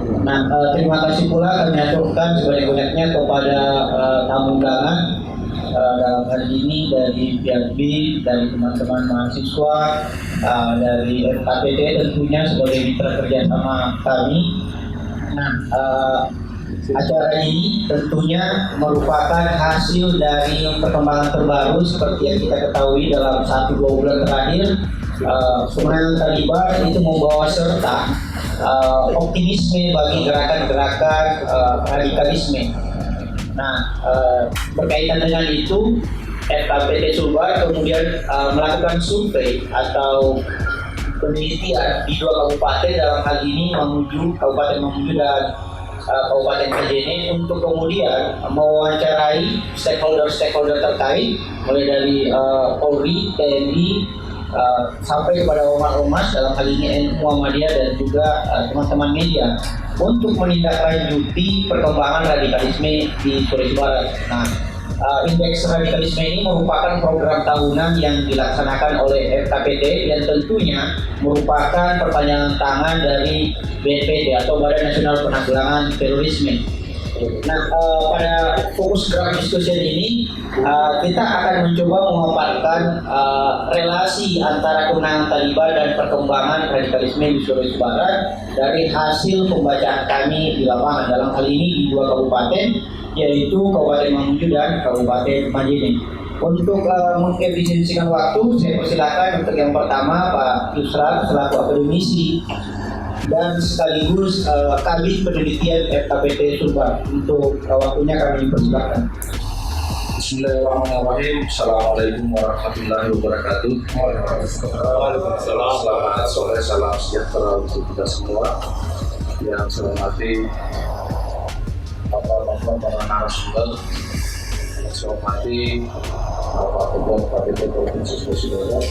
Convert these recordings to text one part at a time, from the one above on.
Nah, terima kasih pula kami aturkan sebanyak-banyaknya kepada tamu undangan dalam hal ini dari pihak BIN, dari teman-teman mahasiswa, dari FKPT tentunya sebagai mitra kerjasama kami. Nah, acara ini tentunya merupakan hasil dari perkembangan terbaru seperti yang kita ketahui dalam 1-2 bulan terakhir. Kemenangan Taliban itu membawa serta optimisme bagi gerakan-gerakan radikalisme. Nah, berkaitan dengan itu, FKPT Sulbar kemudian melakukan survei atau penelitian di 2 kabupaten, dalam hal ini Kabupaten Mamuju dan Kabupaten Majene, untuk kemudian mewawancarai stakeholder terkait mulai dari Polri, TNI, sampai kepada ormas dalam hal ini NU Muhammadiyah dan juga teman-teman media untuk menindaklanjuti perkembangan radikalisme di Sulawesi Barat. Nah, indeks radikalisme ini merupakan program tahunan yang dilaksanakan oleh FKPT yang tentunya merupakan perpanjangan tangan dari BNPT atau Badan Nasional Penanggulangan Terorisme. Nah, pada fokus gerak diskusi ini kita akan mencoba memaparkan relasi antara kemenangan Taliban dan perkembangan radikalisme di Sulawesi Barat dari hasil pembacaan kami di lapangan, dalam hal ini di 2 kabupaten, yaitu Kabupaten Mamuju dan Kabupaten Majene. Untuk mengefisiensikan waktu, saya persilakan untuk yang pertama Pak Yusran selaku akademisi dan sekaligus Kabid Penelitian FKPT Sulbar. Untuk waktunya kami persilakan. Bismillahirrahmanirrahim. Assalamualaikum warahmatullahi wabarakatuh. Waalaikumsalam. Selamat sore, salam sejahtera untuk kita semua. Yang saya hormati Bapak-bapak para narasumber, yang saya hormati Bapak Ketua KPP Provinsi Sulawesi Barat,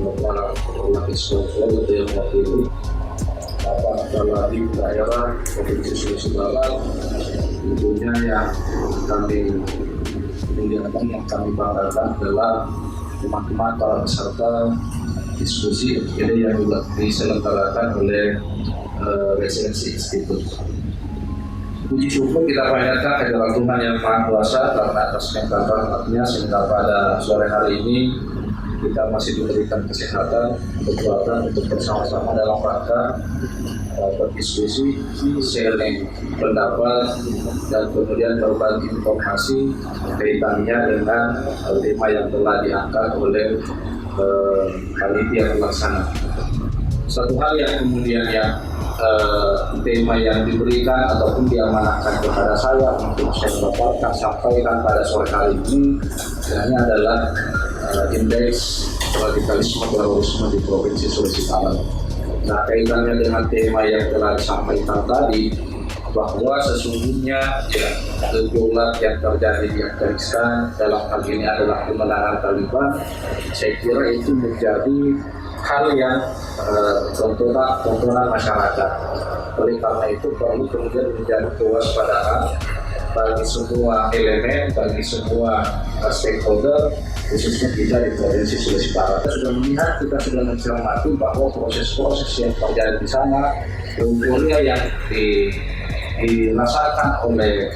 Bapak Wakil Ketua yang mewakili Bapak Kepala di daerah Provinsi Sulawesi Barat, tentunya yang kami muliakan, yang kami banggakan adalah teman-teman para peserta diskusi ini yang juga diselenggarakan oleh Residensi Institute. Puji syukur kita panjatkan kepada Tuhan Yang Maha Kuasa karena atas nikmat-Nya sehingga pada sore hari ini kita masih diberikan kesehatan, kekuatan untuk bersama-sama dalam rangka berdiskusi, sharing pendapat, dan kemudian berbagi informasi kaitannya dengan tema yang telah diangkat oleh panitia pelaksana. Satu hal yang kemudian tema yang diberikan ataupun diamanahkan kepada saya untuk saya dapatkan sampaikan pada sore hari ini adalah indeks radikalisme terorisme di Provinsi Sulawesi Barat. Nah, kaitannya dengan tema yang telah disampaikan tadi, bahwa sesungguhnya gejolak yang terjadi di Afghanistan dalam hal ini adalah kemenangan Taliban. Saya kira itu menjadi hal yang tontonan masyarakat. Oleh karena itu perlu kemudian menjadi kewaspadaan bagi semua elemen, bagi semua stakeholder, khususnya kita di Provinsi Sulawesi Barat. Kita sudah melihat, kita sudah mencermati bahwa proses-proses yang terjadi di sana, euforia yang dirasakan oleh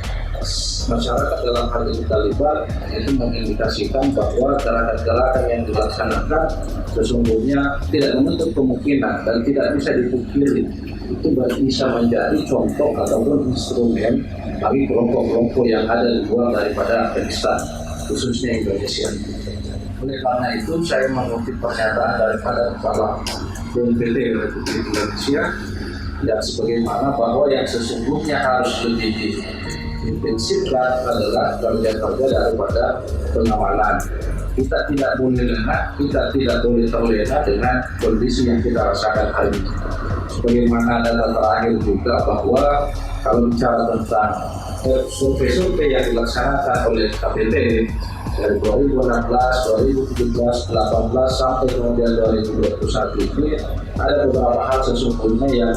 masyarakat dalam hal ini Taliban itu mengindikasikan bahwa gerakan-gerakan yang dilaksanakan sesungguhnya tidak menutup kemungkinan dan tidak bisa dipungkiri itu bisa menjadi contoh ataupun instrumen bagi kelompok-kelompok yang ada di luar daripada Afghanistan, khususnya Indonesia. Oleh karena itu saya mengutip pernyataan daripada Kepala BNPT Republik Indonesia dan sebagaimana bahwa yang sesungguhnya harus lebih intensifkan adalah kerja-kerja daripada pengamanan. Kita tidak boleh lengah, kita tidak boleh terlena dengan kondisi yang kita rasakan hari ini. Sebagaimana data terakhir juga bahwa kalau bicara tentang survei-survei yang dilaksanakan oleh KPT dari 2016, 2017, 2018 sampai kemudian 2021 ini ada beberapa hal sesungguhnya yang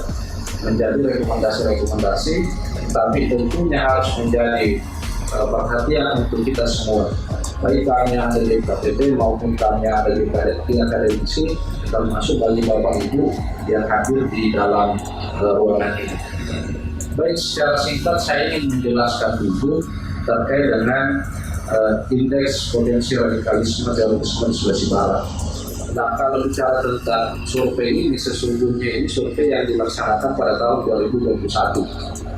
menjadi rekomendasi-rekomendasi, tapi tentunya harus menjadi perhatian untuk kita semua, baik kami yang ada di KPP maupun kami yang ada di akademisi, termasuk bagi Bapak Ibu yang hadir di dalam ruangan ini. Baik, secara singkat saya ingin menjelaskan dulu terkait dengan indeks potensi radikalisme terorisme di Sulawesi Barat. Nah, kalau bicara tentang survei ini, sesungguhnya ini survei yang dilaksanakan pada tahun 2021,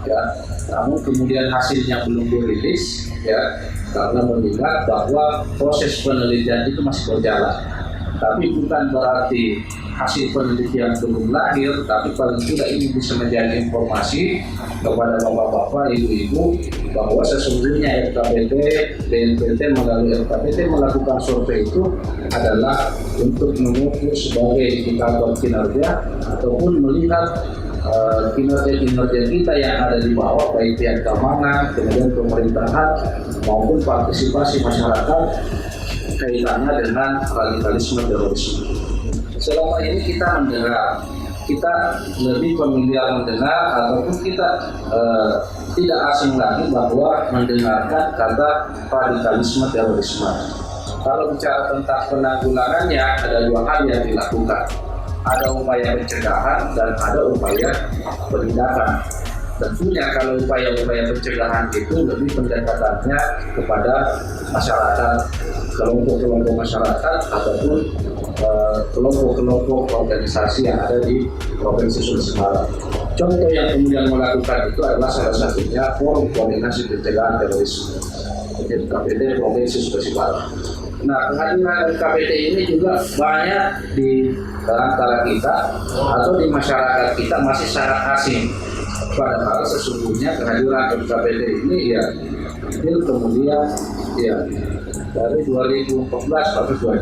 ya. Namun kemudian hasilnya belum dirilis, ya, karena mengingat bahwa proses penelitian itu masih berjalan. Tapi bukan berarti hasil penelitian belum lahir, tapi paling tidak ini bisa menjadi informasi kepada bapak-bapak, ibu-ibu bahwa sesungguhnya RKPT, BNPT melalui RKPT melakukan survei itu adalah untuk mengukur sebagai indikator kinerja ataupun melihat kinerja kita yang ada di bawah, baik pihak keamanan, kemudian pemerintahan maupun partisipasi masyarakat kaitannya dengan radikalisme terorisme. Selama ini kita mendengar, kita lebih familiar mendengar ataupun kita tidak asing lagi bahwa mendengarkan kata radikalisme terorisme. Kalau bicara tentang penanggulangannya, ada dua hal yang dilakukan. Ada upaya pencegahan dan ada upaya penindakan. Tentunya kalau upaya-upaya pencegahan itu lebih pendekatannya kepada masyarakat, kelompok-kelompok masyarakat ataupun kelompok-kelompok organisasi yang ada di Provinsi Sulawesi Barat. Contoh yang kemudian melakukan itu adalah salah satunya Forum Koordinasi Pencegahan Terorisme KPT Provinsi Sulawesi Barat. Nah, kehadiran KPT ini juga banyak di antara kita atau di masyarakat kita masih sangat asing. Padahal sesungguhnya kehadiran KPT ini ya kemudian ya dari 2014 sampai 2016.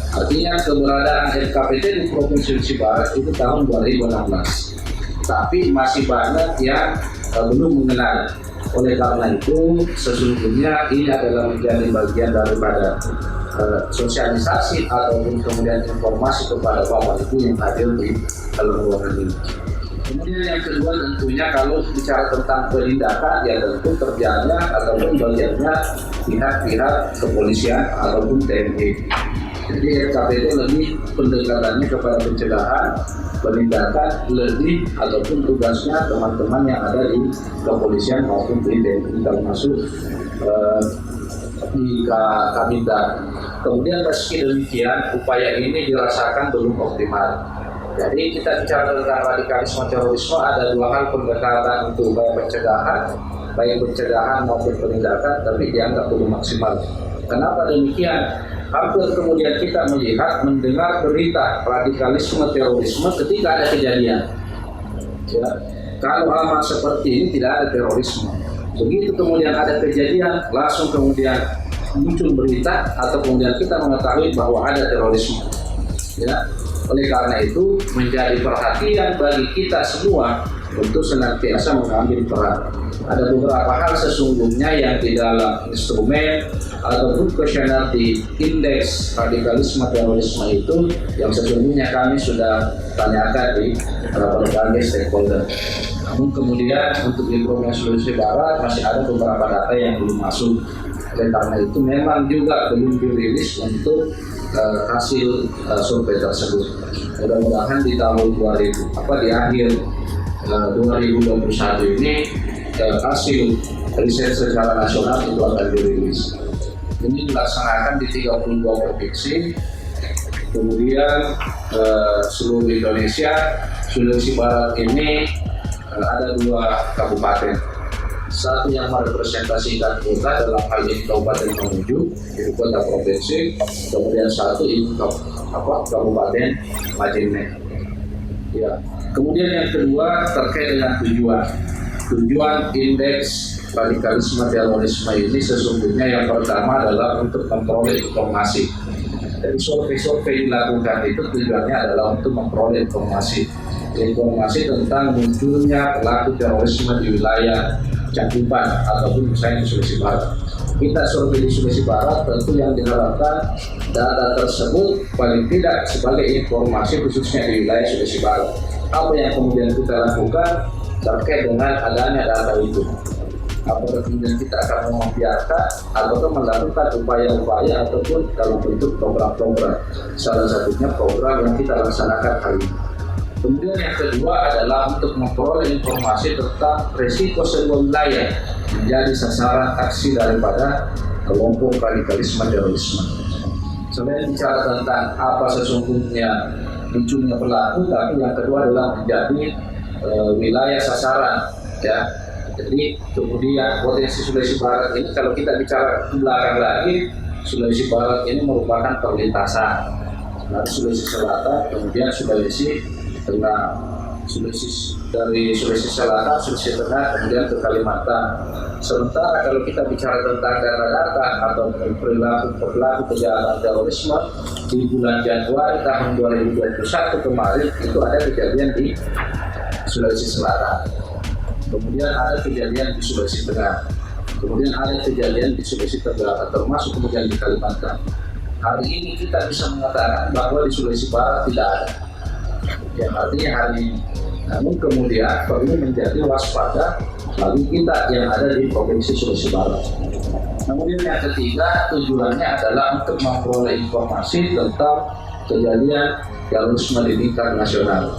Artinya keberadaan RKPT di Provinsi Sulawesi Barat itu tahun 2016. Tapi masih banyak yang belum mengenal. Oleh karena itu sesungguhnya ini adalah menjadi bagian daripada sosialisasi ataupun kemudian informasi kepada bapak ibu yang hadir di dalam ruangan ini. Kemudian yang kedua tentunya kalau bicara tentang penindakan ya tentu kerjanya ataupun bagiannya pihak-pihak kepolisian ataupun TNI. Jadi RKPT lebih pendekatannya kepada pencegahan, penindakan lebih ataupun tugasnya teman-teman yang ada di kepolisian maupun di TNI termasuk di Kabinda. Kemudian meski demikian upaya ini dirasakan belum optimal. Jadi kita bicara tentang radikalisme terorisme ada dua hal pendekatan untuk upaya pencegahan, baik pencegahan maupun penindakan, tapi dianggap belum maksimal. Kenapa demikian? Hampir kemudian kita melihat, mendengar berita radikalisme terorisme ketika ada kejadian. Ya, kalau amal seperti ini tidak ada terorisme. Begitu kemudian ada kejadian, langsung kemudian muncul berita atau kemudian kita mengetahui bahwa ada terorisme. Ya, oleh karena itu menjadi perhatian bagi kita semua untuk senantiasa mengambil peran. Ada beberapa hal sesungguhnya yang di dalam instrumen ataupun kuesioner di indeks radikalisme terorisme itu yang sesungguhnya kami sudah tanyakan di berbagai stakeholder. Namun kemudian untuk di Provinsi Sulawesi Barat masih ada beberapa data yang belum masuk. Oleh karena itu memang juga belum dirilis untuk hasil survei tersebut. Mudah-mudahan di tahun di akhir 2021 ini hasil riset secara nasional itu akan dirilis. Ini dilaksanakan di 32 provinsi, kemudian seluruh Indonesia. Sulawesi Barat ini ada 2 kabupaten. Satu yang merepresentasikan kota dalam hal ini Kabupaten Mamuju, ibu kota provinsi, kemudian satu ibu Kabupaten Majene. Ya. Kemudian yang kedua terkait dengan tujuan indeks radikalisme terorisme ini sesungguhnya yang pertama adalah untuk memperoleh informasi. Dari survei-survei dilakukan itu tujuannya adalah untuk memperoleh informasi tentang munculnya pelaku terorisme di wilayah cakupan ataupun misalnya di Sulawesi Barat. Kita survei di Sulawesi Barat tentu yang diharapkan data tersebut paling tidak sebagai informasi khususnya di wilayah Sulawesi Barat. Apa yang kemudian kita lakukan terkait dengan adanya data itu? apakah kemudian kita akan membiarkan ataukah melakukan upaya-upaya ataupun dalam bentuk program-program, salah satunya program yang kita laksanakan hari ini. Kemudian yang kedua adalah untuk memperoleh informasi tentang risiko sebuah wilayah menjadi sasaran aksi daripada kelompok radikalisme terorisme. Selain bicara tentang apa sesungguhnya munculnya pelaku, tapi yang kedua adalah menjadi wilayah sasaran, ya. Jadi kemudian potensi Sulawesi Barat ini, kalau kita bicara ke belakang lagi, Sulawesi Barat ini merupakan perlintasan dari Sulawesi Selatan, kemudian Sulawesi Tengah, dari Sulawesi Selatan, Sulawesi Tengah, kemudian ke Kalimantan. Sementara kalau kita bicara tentang data-data atau perilaku kejahatan terorisme di bulan Januari tahun 2021 kemarin itu ada kejadian di Sulawesi Selatan, kemudian ada kejadian di Sulawesi Tengah, kemudian ada kejadian di Sulawesi Tenggara, termasuk kemudian di Kalimantan. Hari ini kita bisa mengatakan bahwa di Sulawesi Barat tidak ada, yang artinya hari ini. Namun kemudian perlu menjadi waspada bagi kita yang ada di Provinsi Sulawesi Barat. Kemudian yang ketiga, tujuannya adalah untuk memperoleh informasi tentang kejadian terorisme di tingkat nasional.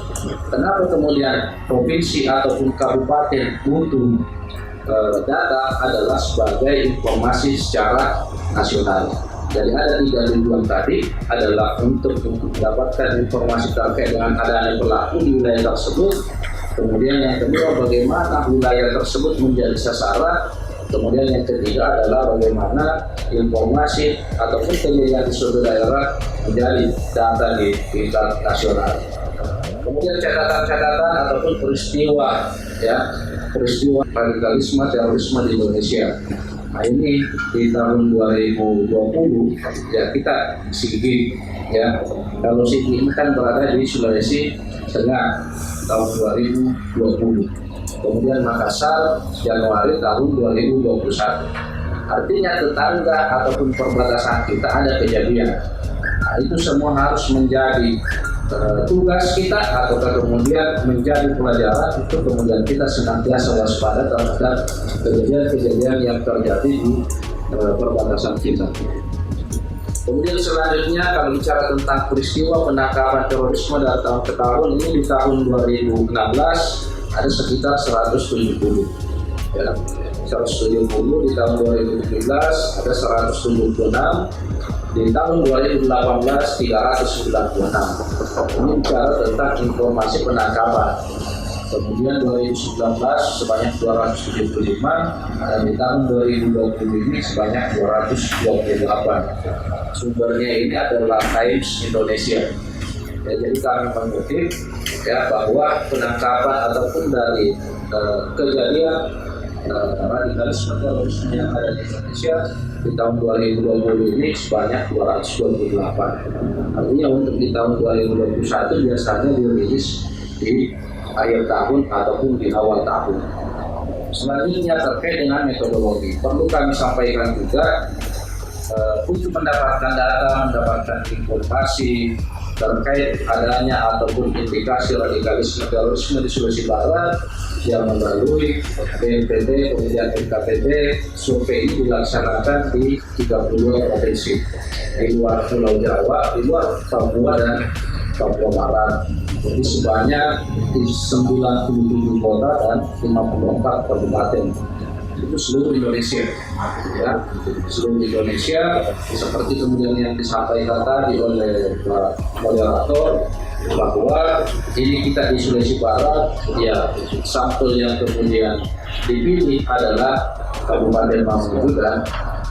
Kenapa kemudian provinsi ataupun kabupaten butuh data adalah sebagai informasi secara nasional. Jadi ada 3 tujuan tadi adalah untuk mendapatkan informasi terkait dengan adanya pelaku di wilayah tersebut. Kemudian yang kedua, bagaimana wilayah tersebut menjadi sasaran. Kemudian yang ketiga adalah bagaimana informasi ataupun kejadian di suatu daerah menjadi data di tingkat nasional. Kemudian catatan-catatan ataupun peristiwa, ya, peristiwa radikalisme terorisme di Indonesia. Nah ini di tahun 2020 ya kita Sigi, ya. Kalau Sigi ini kan berada di Sulawesi Tengah tahun 2020. Kemudian Makassar Januari tahun 2021. Artinya tetangga ataupun perbatasan kita ada kejadian. Nah, itu semua harus menjadi tugas kita ataukah kemudian menjadi pelajaran untuk kemudian kita senantiasa waspada terhadap kejadian-kejadian yang terjadi di perbatasan kita. Kemudian selanjutnya kalau bicara tentang peristiwa penangkapan terorisme dari tahun ke tahun, ini di tahun 2016 ada sekitar 170, ya, 170 di tahun 2017 ada 176, di tahun 2018 396. Ini bicara tentang informasi penangkapan. Kemudian 2019 sebanyak 275 dan di tahun 2020 ini sebanyak 228. Sumbernya ini adalah Times Indonesia. Ya, jadi kami mengutip ya bahwa penangkapan ataupun dari kejadian radikalisme terorisme yang ada di Indonesia di tahun 2020 ini sebanyak 228. Artinya untuk di tahun 2021 biasanya dirilis di akhir tahun ataupun di awal tahun. Selanjutnya terkait dengan metodologi, perlu kami sampaikan juga untuk mendapatkan data, mendapatkan informasi terkait adanya ataupun indikasi radikalisme terorisme di Sulawesi Barat yang melalui BNPB, kemudian NKPD, survei ini dilaksanakan di 32 provinsi di luar Pulau Jawa, di luar Papua dan Papua Barat. Jadi sebanyak 97 kota dan 54 kabupaten. Itu seluruh Indonesia, ya, seluruh Indonesia. Seperti kemudian yang disampaikan tadi oleh Pak moderator bahwa ini kita di Sulawesi Barat, ya, sampel yang kemudian dipilih adalah Kabupaten Mamuju dan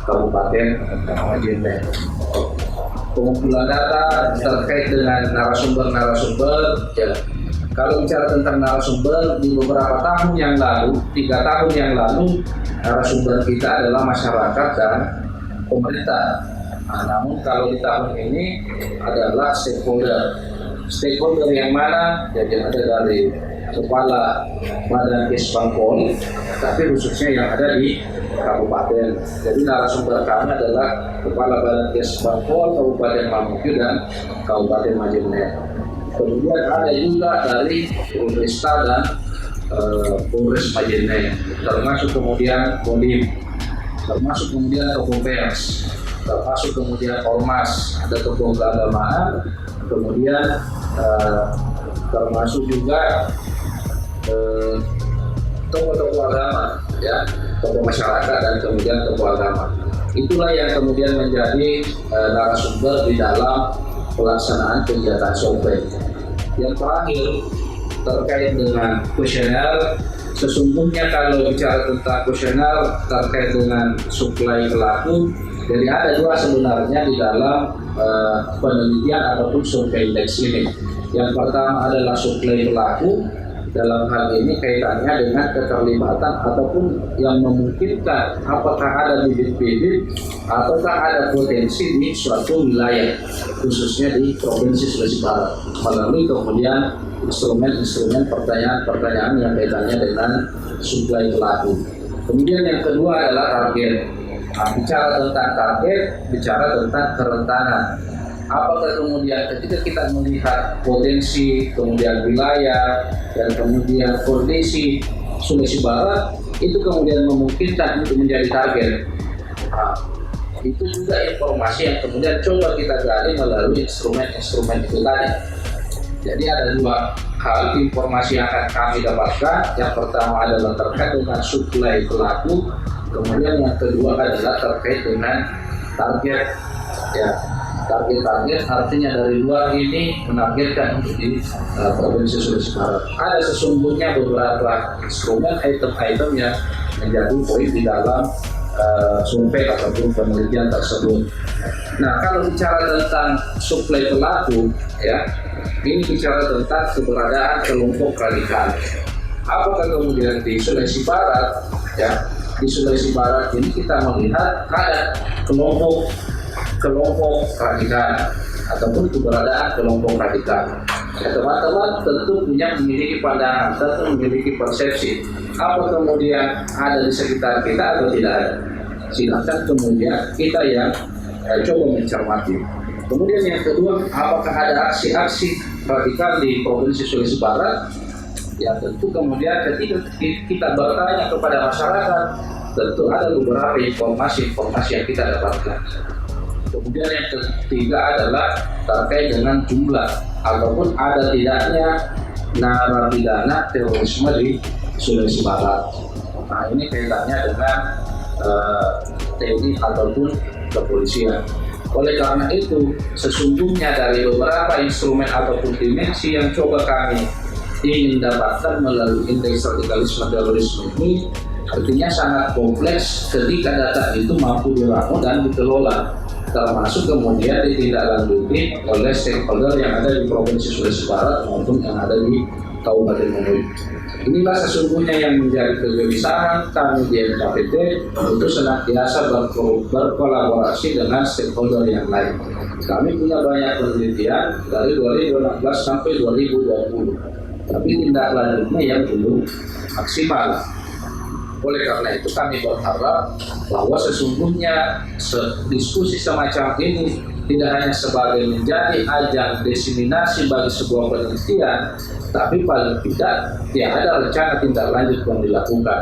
Kabupaten Majene. Pengumpulan data terkait dengan narasumber-narasumber, ya. Kalau bicara tentang narasumber, di beberapa tahun yang lalu, 3 tahun yang lalu, narasumber kita adalah masyarakat dan pemerintah. Nah, namun kalau di tahun ini adalah stakeholder. Stakeholder yang mana? Jadi ada dari Kepala Badan Kesbangpol, tapi khususnya yang ada di kabupaten. Jadi narasumber kami adalah Kepala Badan Kesbangpol Kabupaten Mamuju dan Kabupaten Majene. Kemudian ada juga dari Universitas dan Polres Majene, termasuk kemudian Kodim, termasuk kemudian Tokoh Pers, termasuk kemudian Ormas, ada tokoh keagamaan, kemudian termasuk juga tokoh-tokoh agama, ya, tokoh masyarakat dan kemudian tokoh agama. Itulah yang kemudian menjadi narasumber di dalam pelaksanaan kegiatan survei. Yang terakhir terkait dengan kuesioner, sesungguhnya kalau bicara tentang kuesioner terkait dengan suplai pelaku, jadi ada dua sebenarnya di dalam penelitian ataupun survei indeks ini. Yang pertama adalah suplai pelaku, dalam hal ini kaitannya dengan keterlibatan ataupun yang memungkinkan apakah ada bibit-bibit ataukah ada potensi di suatu wilayah, khususnya di Provinsi Sulawesi Barat, melalui kemudian instrumen-instrumen pertanyaan-pertanyaan yang kaitannya dengan suplai pelaku. Kemudian yang kedua adalah target. Nah, bicara tentang target, bicara tentang kerentanan. Apakah kemudian ketika kita melihat potensi, kemudian wilayah, dan kemudian kondisi Sulawesi Barat, itu kemudian memungkinkan untuk menjadi target. Nah, itu juga informasi yang kemudian coba kita gali melalui instrumen-instrumen itu tadi. Jadi ada dua hal informasi yang akan kami dapatkan. Yang pertama adalah terkait dengan suplai pelaku, kemudian yang kedua adalah terkait dengan target. Ya, target artinya dari luar ini menargetkan untuk di Provinsi Sulawesi Barat. Ada sesungguhnya beberapa instrumen item-item yang menjadi poin di dalam survei ataupun penelitian tersebut. Nah, kalau bicara tentang suplai pelaku, ya, ini bicara tentang keberadaan kelompok radikal. Apakah kemudian di Sulawesi Barat, ya, di Sulawesi Barat ini kita melihat ada kelompok radikal ataupun keberadaan kelompok radikal. Ya, teman-teman tentu memiliki pandangan, tentu memiliki persepsi. Apa kemudian ada di sekitar kita atau tidak ada? Silakan kemudian kita yang coba mencermati. Kemudian yang kedua, apakah ada aksi-aksi radikal di Provinsi Sulawesi Barat? Ya, tentu kemudian ketika kita bertanya kepada masyarakat, tentu ada beberapa informasi yang kita dapatkan. Kemudian yang ketiga adalah terkait dengan jumlah ataupun ada tidaknya narapidana terorisme di Sulawesi Barat. Nah, ini kaitannya dengan TNI ataupun kepolisian. Oleh karena itu, sesungguhnya dari beberapa instrumen ataupun dimensi yang coba kami ingin dapatkan melalui indeks radikalisme terorisme ini, artinya sangat kompleks ketika data itu mampu diramu dan dikelola, termasuk kemudian ditindaklanjuti oleh stakeholder yang ada di Provinsi Sulawesi Barat maupun yang ada di Kabupaten Mongoy. Inilah sesungguhnya yang menjadi kegelisahan kami di LKPT untuk senantiasa berkolaborasi dengan stakeholder yang lain. Kami punya banyak penelitian dari 2016 sampai 2020, tapi tindak lanjutnya yang belum maksimal. Oleh karena itu kami berharap bahwa sesungguhnya diskusi semacam ini tidak hanya sebagai menjadi ajang diseminasi bagi sebuah penelitian, tapi paling tidak ada rencana tindak lanjut yang dilakukan.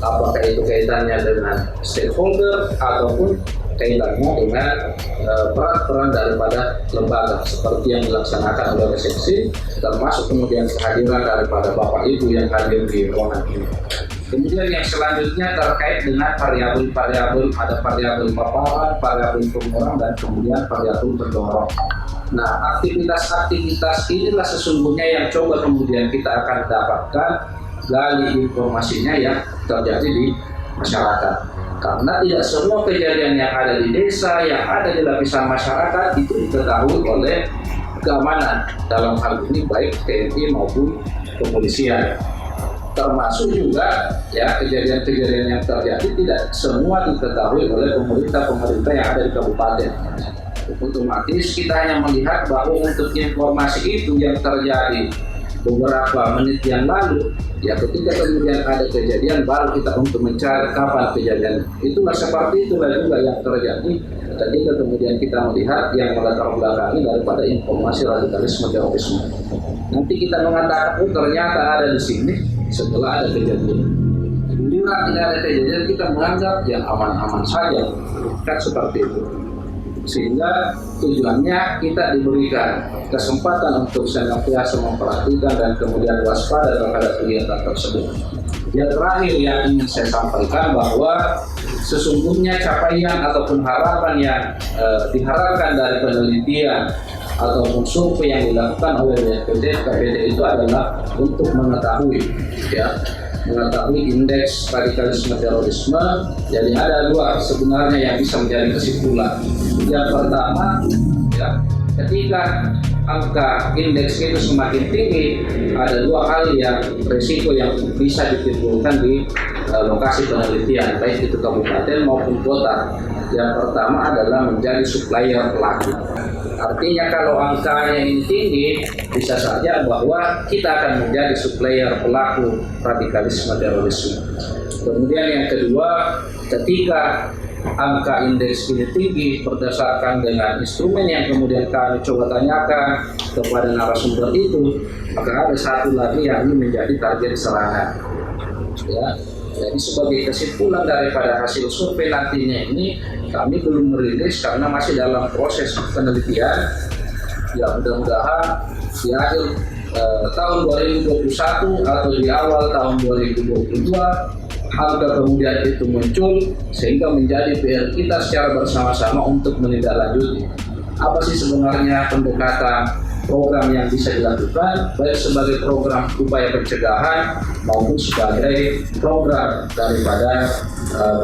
Apakah itu kaitannya dengan stakeholder ataupun kaitannya dengan peran-peran daripada lembaga seperti yang dilaksanakan oleh resepsi, termasuk kemudian kehadiran daripada Bapak Ibu yang hadir di ruangan ini. Kemudian yang selanjutnya terkait dengan variabel, ada variabel paparan, variabel pengurang, dan kemudian variabel pendorong. Nah, aktivitas-aktivitas inilah sesungguhnya yang coba kemudian kita akan dapatkan gali informasinya yang terjadi di masyarakat. Karena tidak semua kejadian yang ada di desa, yang ada di lapisan masyarakat itu diketahui oleh keamanan, dalam hal ini baik TNI maupun kepolisian. Termasuk juga ya kejadian-kejadian yang terjadi tidak semua diketahui oleh pemerintah yang ada di kabupaten. Otomatis kita hanya melihat bahwa untuk informasi itu yang terjadi beberapa menit yang lalu, ya ketika kemudian ada kejadian baru kita untuk mencari kapan kejadian. Itulah seperti itulah juga yang terjadi ketika kemudian kita melihat yang melatar belakangi daripada informasi radikalisme terorisme. Nanti kita mengatakan ternyata ada di sini, setelah ada kejadian. Bila tidak ada kejadian, kita menganggap ya aman-aman saja, kan seperti itu. Sehingga tujuannya kita diberikan kesempatan untuk senantiasa memperhatikan dan kemudian waspada terhadap kegiatan tersebut. Yang terakhir yang ingin saya sampaikan bahwa sesungguhnya capaian ataupun harapan yang diharapkan dari penelitian ataupun survei yang dilakukan oleh KPD itu adalah untuk mengetahui indeks radikalisme terorisme. Jadi ada dua sebenarnya yang bisa menjadi kesimpulan. Yang pertama, ketika angka indeks itu semakin tinggi, ada dua hal yang risiko yang bisa ditimbulkan di lokasi penelitian, baik itu kabupaten maupun kota. Yang pertama adalah menjadi supplier pelaku. Artinya kalau angkanya ini tinggi, bisa saja bahwa kita akan menjadi supplier pelaku radikalisme terorisme. Kemudian yang kedua, ketika angka indeks ini tinggi berdasarkan dengan instrumen yang kemudian kami coba tanyakan kepada narasumber itu, maka ada satu lagi yang ini menjadi target serangan. Jadi sebagai kesimpulan daripada hasil survei nantinya ini, kami belum merilis karena masih dalam proses penelitian. Ya mudah-mudahan di akhir tahun 2021 atau di awal tahun 2022 angka kemudian itu muncul, sehingga menjadi PR kita secara bersama-sama untuk menindaklanjuti apa sih sebenarnya pendekatan program yang bisa dilakukan, baik sebagai program upaya pencegahan maupun sebagai program daripada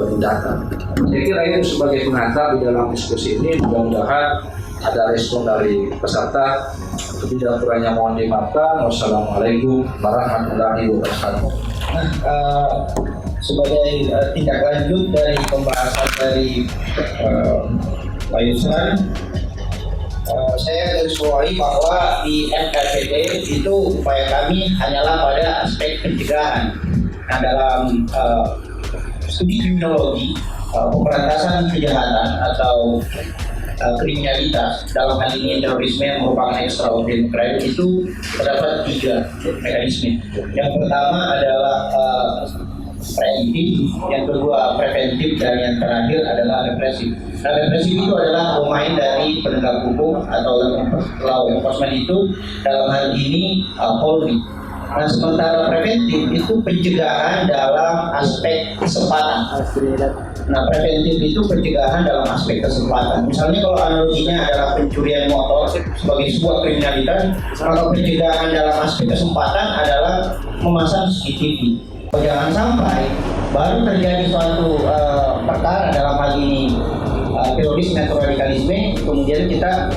penindakan. Saya kira itu sebagai pengantar di dalam diskusi ini. Mudah-mudahan ada respon dari peserta. Tidak kurangnya mohon dimaafkan. Wassalamualaikum warahmatullahi wabarakatuh. Sebagai tindak lanjut dari pembahasan dari Pak Yusran, saya garis bawahi bahwa di NKPD itu upaya kami hanyalah pada aspek pencegahan. Nah, dalam studi kriminologi, pemberantasan kejahatan atau kriminalitas, dalam hal ini terorisme yang merupakan extraordinary crime, itu terdapat 3 mekanisme. Yang pertama adalah preventif, yang kedua preventif, dan yang terakhir adalah represif. Nah, represif itu adalah domain dari penegak hukum atau law enforcement itu, dalam hal ini Polri. Nah, sementara preventif itu pencegahan dalam aspek kesempatan. Nah, preventif itu pencegahan dalam aspek kesempatan. Misalnya kalau analoginya adalah pencurian motor sebagai sebuah kriminalitas, maka pencegahan dalam aspek kesempatan adalah memasang CCTV. Jangan sampai baru terjadi suatu perkara dalam hal ini terorisme atau radikalisme, kemudian kita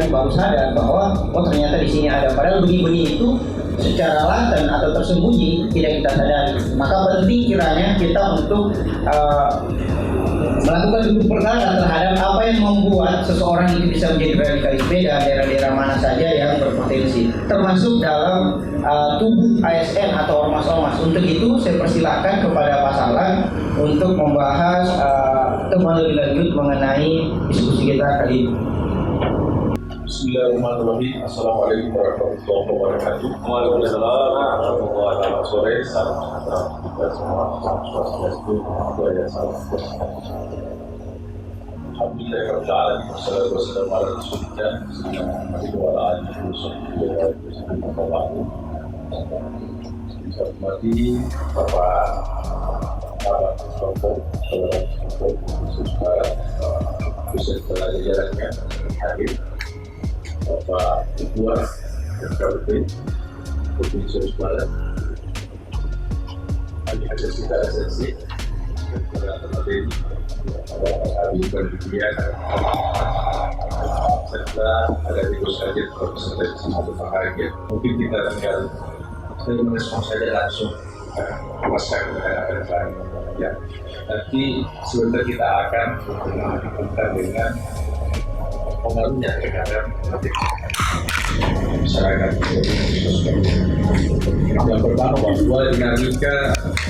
baru sadar bahwa ternyata di sini ada, padahal benih-benih itu secara laten atau tersembunyi tidak kita sadari. Maka penting kiranya kita untuk melakukan duduk perkara terhadap apa yang membuat seseorang itu bisa menjadi radikalisme dan daerah-daerah mana saja yang berpotensi, termasuk dalam tubuh ASN atau ormas-ormas. Untuk itu saya persilahkan kepada Pak Salang untuk membahas temuan lebih lanjut mengenai diskusi kita kali ini. Bismillahirrahmanirrahim. Assalamualaikum warahmatullahi wabarakatuh. Waalaikumsalam warahmatullahi wabarakatuh. Sore, salam sejahtera kita semua. Alhamdulillah rabbil alamin. Wassalatu wassalamu ala rasulillah Muhammadin wa ala alihi wasallam. Saya hormati Bapak Ketua khususnya pusat pelajarannya hadir, Bapak Ketua KPD Provinsi Sulawesi Barat, Haji Sita Asasi, teman-teman Habib Berdikian, serta ada Gus Hadir representasi satu bahagia. Mungkin kita tinggal saya merespon saja langsung masyarakat akan saya. Ya, nanti sebentar kita akan menghubungkan dengan pengaruhnya terhadap masyarakat. Yang pertama bahwa dinamika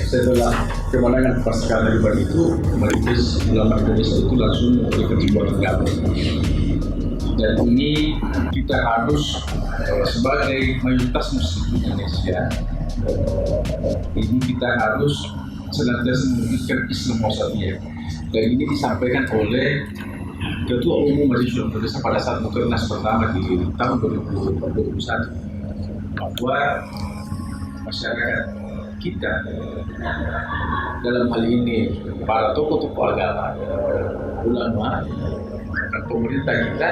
setelah kemenangan pasca Taliban itu merintis dalam Indonesia itu langsung memberikan sebuah tindakan. Dan ini kita harus sebagai mayoritas muslim Indonesia Ini kita harus senantiasa mewujudkan Islam wasatiyah. Dan ini disampaikan oleh Ketua Umum Majelis Ulama Indonesia pada saat Mukernas pertama di tahun 2021, bahwa masyarakat kita dalam hal ini para tokoh-tokoh agama, ulama, dan pemerintah kita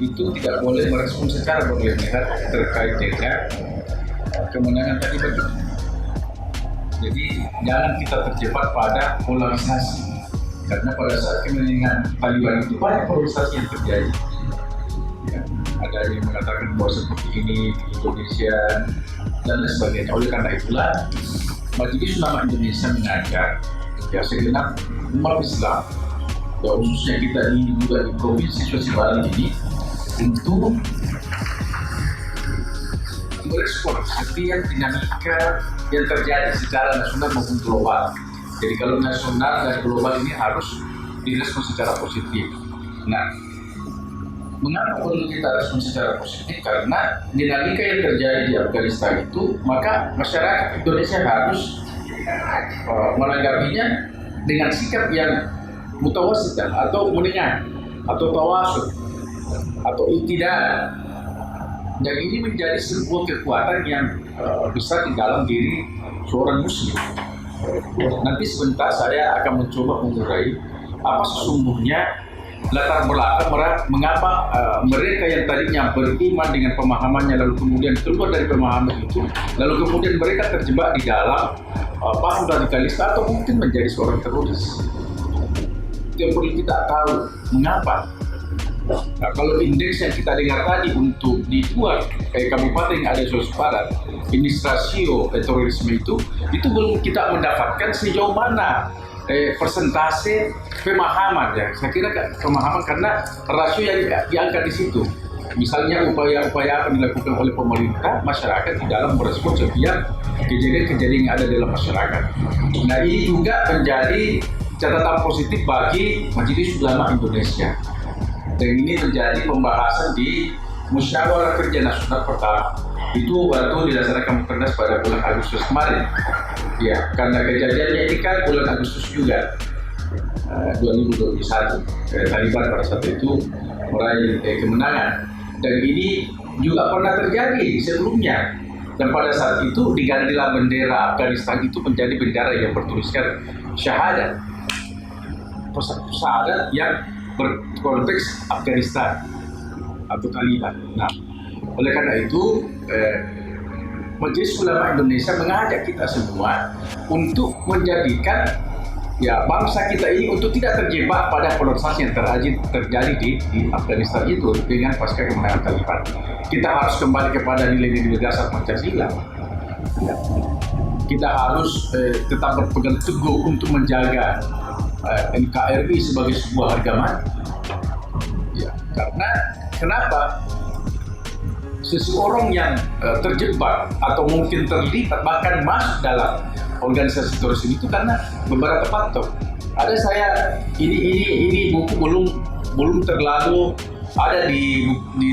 itu tidak boleh merespon secara berlebihan terkait dengan kemenangan tadi begitu. Jadi jangan kita terjebak pada polarisasi, karena pada saat kemenangan Taliban itu banyak polarisasi yang terjadi. Ya, ada yang mengatakan bahwa seperti ini di Indonesia dan lain sebagainya. Oleh karena itulah Majelis Ulama Indonesia mengajak ya segenap umat Islam, ya khususnya kita ini juga di Provinsi Sulawesi Bali ini, untuk merespon setiap dinamika yang terjadi secara nasional maupun global. Jadi kalau nasional dan global ini harus direspon secara positif. Nah, mengapa perlu kita respon secara positif? Karena dinamika yang terjadi di Afghanistan itu, maka masyarakat Indonesia harus menanggapinya dengan sikap yang mutawassit atau menengah, atau tawasud, atau iktidal. Dan ini menjadi sebuah kekuatan yang besar di dalam diri seorang muslim. Nanti sebentar saya akan mencoba mengurai apa sesungguhnya latar belakang mengapa mereka yang tadinya beriman dengan pemahamannya lalu kemudian keluar dari pemahaman itu, lalu kemudian mereka terjebak di dalam paham radikalis atau mungkin menjadi seorang teroris. Yang perlu kita tahu mengapa. Nah, kalau indeks yang kita dengar tadi untuk dibuat kabupaten yang ada di Sulawesi Barat, indeks rasio terorisme itu belum kita mendapatkan sejauh mana persentase pemahaman ya. Saya kira pemahaman karena rasio yang diangkat di situ. Misalnya upaya-upaya apa dilakukan oleh pemerintah, masyarakat di dalam merespon setiap kejadian-kejadian yang ada dalam masyarakat. Nah, ini juga menjadi catatan positif bagi Majelis Ulama Indonesia. Dan ini menjadi pembahasan di Musyawarah Kerja Nasional pertama. Itu waktu dilaksanakan Mukernas pada bulan Agustus kemarin. Ya, karena kejadiannya ini kan bulan Agustus juga 2021. Taliban pada saat itu meraih kemenangan. Dan ini juga pernah terjadi sebelumnya. Dan pada saat itu digantilah bendera Afghanistan itu menjadi bendera yang bertuliskan syahadat. Syahadat yang berkonteks Afghanistan atau Taliban. Nah, oleh karena itu Majelis Ulama Indonesia mengajak kita semua untuk menjadikan ya bangsa kita ini untuk tidak terjebak pada polarisasi yang terjadi di Afghanistan itu dengan pasca kemenangan Taliban. Kita harus kembali kepada nilai-nilai dasar Pancasila. Ya. Kita harus tetap berpegang teguh untuk menjaga NKRI sebagai sebuah harga mati. Ya, karena kenapa? Seseorang yang terjebak atau mungkin terlibat bahkan masuk dalam organisasi teroris itu karena beberapa faktor. Ada ini buku belum terlalu ada di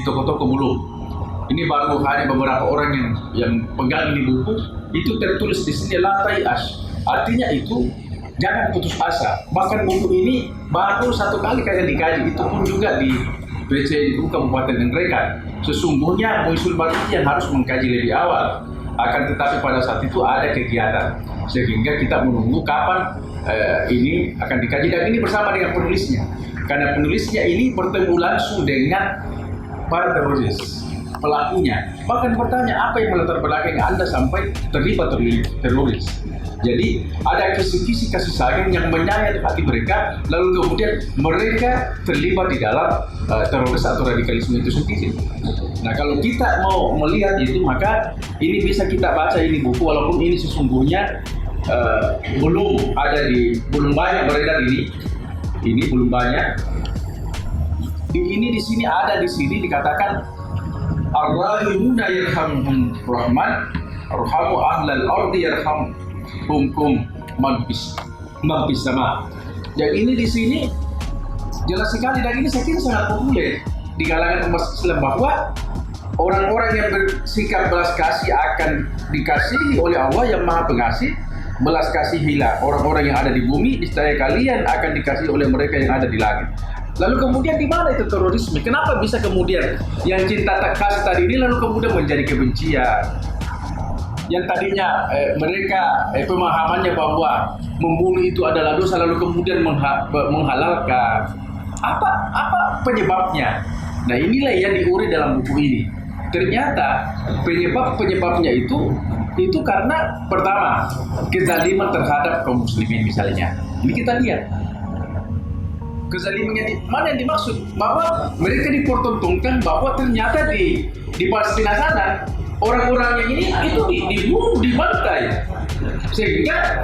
toko-toko belum. Ini baru hanya beberapa orang yang pegang ini buku, itu tertulis di sini lantai as. Artinya itu jangan putus asa. Bahkan buku ini baru satu kali dikaji, itu pun juga di BCU Kabupaten Nagrekan. Sesungguhnya Muisul Bariti yang harus mengkaji lebih awal. Akan tetapi pada saat itu ada kegiatan, sehingga kita menunggu kapan ini akan dikaji. Dan ini bersama dengan penulisnya, karena penulisnya ini bertemu langsung dengan para teroris, pelakunya. Bahkan bertanya apa yang melatar belakang Anda sampai terlibat teroris. Jadi ada kisi-kisi kasih sayang yang menyayat hati mereka, lalu kemudian mereka terlibat di dalam teroris atau radikalisme itu sendiri. Nah, kalau kita mau melihat itu, maka ini bisa kita baca ini buku, walaupun ini sesungguhnya belum banyak beredar ini belum banyak. Di sini dikatakan ar-rahimuna yarhamuhum rahman arhamu ahlal ardi yarham hukum mampis sama. Dan ini di sini jelas sekali, dan ini saya kira sangat populer di kalangan umat Islam bahwa orang-orang yang bersikap belas kasih akan dikasihi oleh Allah yang Maha Pengasih. Belas kasihilah orang-orang yang ada di bumi, niscaya kalian akan dikasihi oleh mereka yang ada di langit. Lalu kemudian di mana itu terorisme? Kenapa bisa kemudian yang cinta tak kasih tadi ini lalu kemudian menjadi kebencian? Yang tadinya mereka pemahamannya bahwa membunuh itu adalah dosa lalu kemudian menghalalkan. Apa penyebabnya? Nah, inilah yang diuri dalam buku ini. Ternyata penyebabnya itu karena pertama kezaliman terhadap kaum muslimin misalnya. Ini kita lihat kezalimannya mana yang dimaksud, bahwa mereka dipertontonkan bahwa ternyata di Palestina sana orang-orang yang ini itu dibunuh, dibantai, sehingga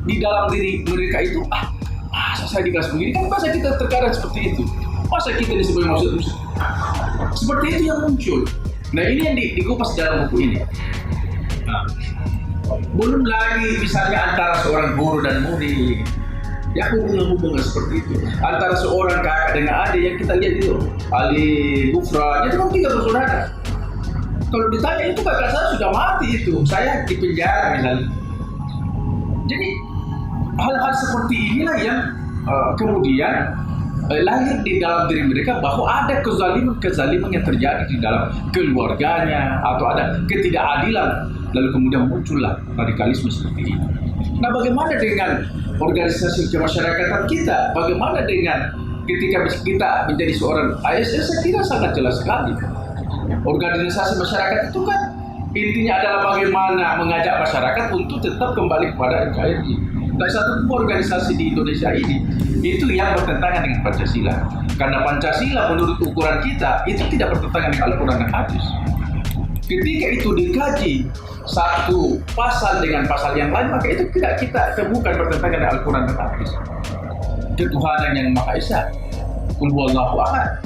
di dalam diri mereka itu masa saya dikasih begini, kan masa kita terkadang seperti itu, masa kita disebut maksud seperti itu yang muncul. Nah, ini yang dikupas dalam buku ini. Nah, belum lagi misalnya antara seorang guru dan murid, ya hubungan seperti itu, antara seorang kakak dengan adik yang kita lihat itu Ali Gufra, itu kan 3 bersaudara. Kalau ditanya itu kakak saya sudah mati, itu saya di penjara misalnya. Jadi hal-hal seperti inilah yang kemudian lahir di dalam diri mereka, bahwa ada kezaliman yang terjadi di dalam keluarganya atau ada ketidakadilan, lalu kemudian muncullah radikalisme seperti ini. Nah, bagaimana dengan organisasi kemasyarakatan kita? Bagaimana dengan ketika kita menjadi seorang ASN? Saya kira sangat jelas sekali. Organisasi masyarakat itu kan intinya adalah bagaimana mengajak masyarakat untuk tetap kembali kepada NKRI. Tak satu pun organisasi di Indonesia ini itu yang bertentangan dengan Pancasila. Karena Pancasila menurut ukuran kita itu tidak bertentangan dengan Al-Quran dan Hadis. Ketika itu dikaji satu pasal dengan pasal yang lain, maka itu tidak kita temukan bertentangan dengan Al-Quran dan Hadis. Ketuhanan yang Maha Esa, Qul huwallahu ahad,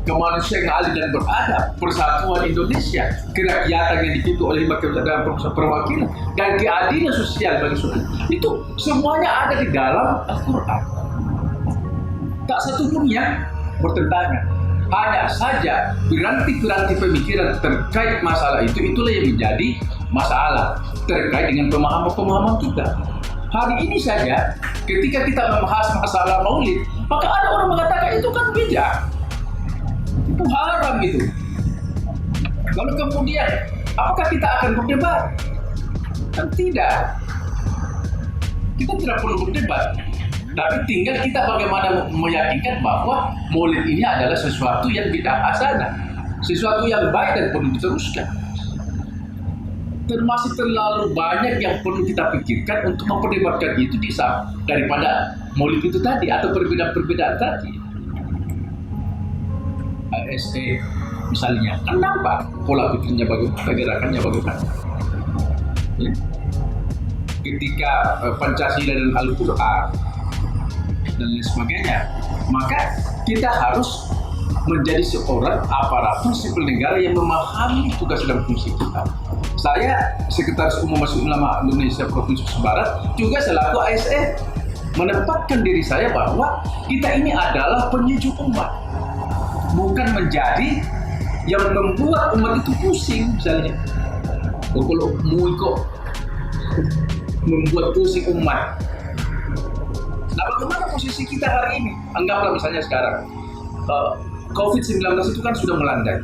kemanusiaan yang adil dan beradab, persatuan Indonesia, kerakyatan yang dipimpin oleh dalam perwakilan, dan keadilan sosial bagi semua, itu semuanya ada di dalam Al-Quran. Tak satu pun yang bertentangan. Hanya saja piranti-piranti pemikiran terkait masalah itulah yang menjadi masalah terkait dengan pemahaman kita. Hari ini saja ketika kita membahas masalah maulid, maka ada orang mengatakan itu kan bid'ah, itu haram gitu. Lalu kemudian apakah kita akan berdebat? Kan tidak. Kita tidak perlu berdebat. Tapi tinggal kita bagaimana meyakinkan bahwa maulid ini adalah sesuatu yang bid'ah hasanah, sesuatu yang baik dan perlu diteruskan. Termasuk terlalu banyak yang perlu kita pikirkan untuk memperdebatkan itu daripada maulid itu tadi atau perbedaan-perbedaan tadi. ASE misalnya, kan nampak pola pikirnya bagaimana, gerakannya bagaimana. Ya. Ketika Pancasila dan Al-Quran dan lain sebagainya, maka kita harus menjadi seorang aparatur sipil negara yang memahami tugas dan fungsi kita. Saya Sekretaris Umum Majelis Ulama Indonesia Provinsi Barat juga selaku ASN menempatkan diri saya bahwa kita ini adalah penyejuk umat, bukan menjadi yang membuat umat itu pusing misalnya. Kalau mau kok membuat pusing umat. Nah, bagaimana posisi kita hari ini? Anggaplah misalnya sekarang COVID-19 itu kan sudah melandai.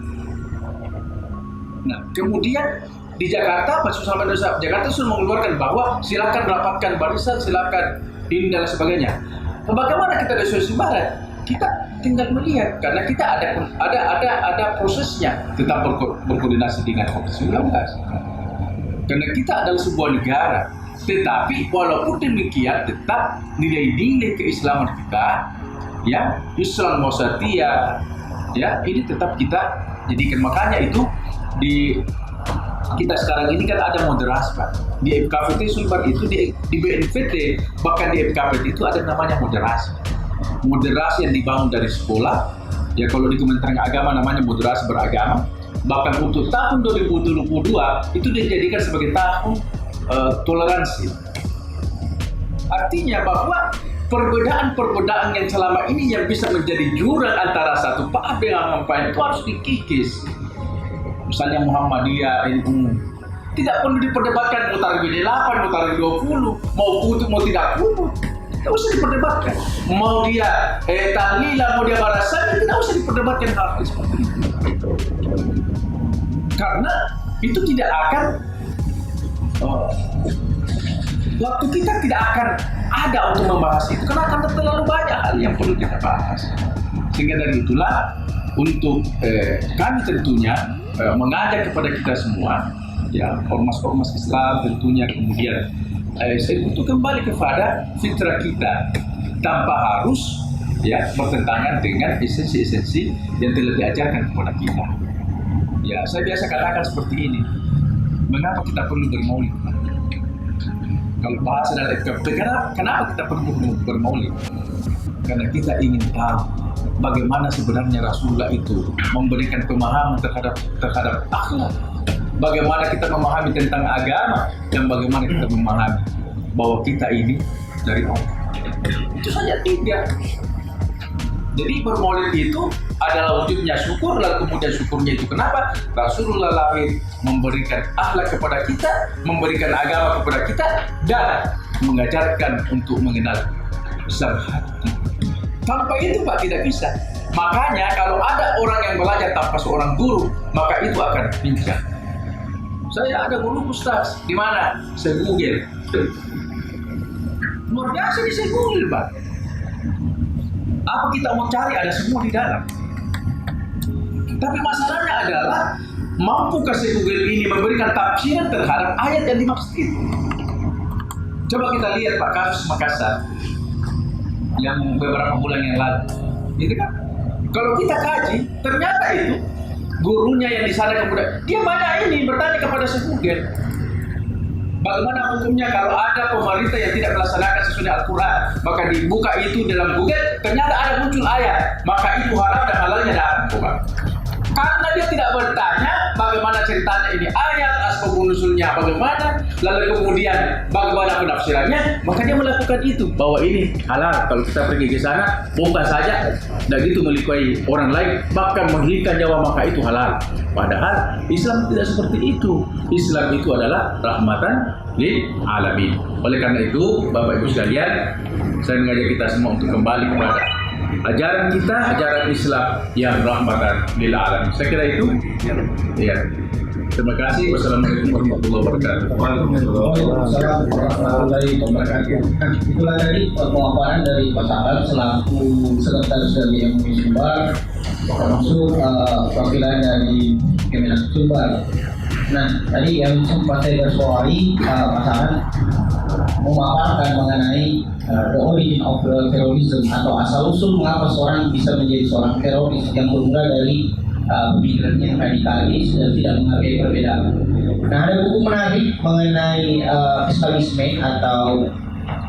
Nah, kemudian di Jakarta, Majelis Ulama Indonesia Jakarta sudah mengeluarkan bahwa silakan rapatkan barisan, silakan ini dan sebagainya. Nah, bagaimana kita di Sulawesi Barat? Kita tinggal melihat karena kita ada prosesnya, tetap berkoordinasi dengan COVID-19. Karena kita adalah sebuah negara. Tetapi walaupun demikian tetap nilai-nilai keislaman kita, ya, Islam wasatiyah, ya, ini tetap kita jadikan. Makanya itu di kita sekarang ini kan ada moderasi, Pak. Di FKVT Sulbar itu di BNPT, bahkan di FKVT itu ada namanya moderasi. Moderasi yang dibangun dari sekolah, ya, kalau di Kementerian Agama namanya moderasi beragama. Bahkan untuk tahun 2022 itu dijadikan sebagai tahun toleransi. Artinya bahwa perbedaan-perbedaan yang selama ini yang bisa menjadi jurang antara satu paham dengan yang lain itu harus dikikis. Misalnya Muhammadiyah, NU, tidak perlu diperdebatkan mau tarik 8, mau tarik 20, mau putih, mau tidak putih. Tidak usah diperdebatkan. Mau dia tahlila, mau dia barasan, tidak usah diperdebatkan hal seperti itu. Karena itu tidak akan waktu kita tidak akan ada untuk membahas itu, karena akan terlalu banyak hal yang perlu kita bahas. Sehingga dari itulah untuk kami tentunya mengajak kepada kita semua, ya ormas-ormas Islam tentunya, kemudian untuk kembali kepada fitrah kita tanpa harus ya bertentangan dengan esensi-esensi yang telah diajarkan kepada kita. Ya, saya biasa katakan seperti ini. Mengapa kita perlu bermaulid? Kalau bahasa dari kenapa kita perlu bermaulid? Karena kita ingin tahu bagaimana sebenarnya Rasulullah itu memberikan pemahaman terhadap akhlak. Bagaimana kita memahami tentang agama dan bagaimana kita memahami bahwa kita ini dari Allah. Itu saja 3. Jadi bermaulid itu adalah wujudnya syukur, lalu kemudian syukurnya itu kenapa? Rasulullah lahir memberikan akhlak kepada kita, memberikan agama kepada kita, dan mengajarkan untuk mengenal Islam. Tanpa itu Pak tidak bisa. Makanya kalau ada orang yang belajar tanpa seorang guru, maka itu akan pincang. Saya ada guru Ustaz, di mana? Saya Google. Luar biasa di saya Google, Pak. Apa kita mau cari ada semua di dalam. Tapi masalahnya adalah mampukah si Google ini memberikan tafsiran terhadap ayat yang dimaksud itu? Coba kita lihat Pak kasus Makassar yang beberapa bulan yang lalu, gitu kan? Kalau kita kaji, ternyata itu gurunya yang di sana kemudian dia banyak ini bertanya kepada si Google. Bagaimana hukumnya kalau ada pemerintah yang tidak melaksanakan sesuai Al-Quran, maka dibuka itu dalam Google, ternyata ada muncul ayat, maka itu haram dan halalnya haram. Karena dia tidak bertanya bagaimana ceritanya ini ayat, asbab-nusulnya bagaimana, lalu kemudian bagaimana penafsirannya, maka dia melakukan itu, bahwa ini halal. Kalau kita pergi ke sana, bongkar saja, dan itu melukai orang lain, bahkan menghilangkan nyawa, maka itu halal. Padahal Islam tidak seperti itu. Islam itu adalah rahmatan lil alamin. Oleh karena itu, Bapak Ibu sekalian, saya mengajak kita semua untuk kembali kepada ajaran kita, ajaran Islam yang rahmatan lil alamin. Saya kira itu. Ya. Terima kasih. Wassalamualaikum warahmatullahi wabarakatuh. Waalaikumsalam warahmatullahi wabarakatuh. Itulah tadi pemaparan dari Pak Saad selaku sekretaris dari MUI Sumbar, termasuk perwakilan dari Kemenak Sumbar. Nah, tadi yang sempat saya bersuari Pak Saad memaparkan mengenai the origin of the terrorism atau asal-usul mengapa seorang bisa menjadi seorang teroris yang bermula dari pemikiran yang radikalis dan tidak menghargai perbedaan. Nah, ada buku menarik mengenai Islamisme atau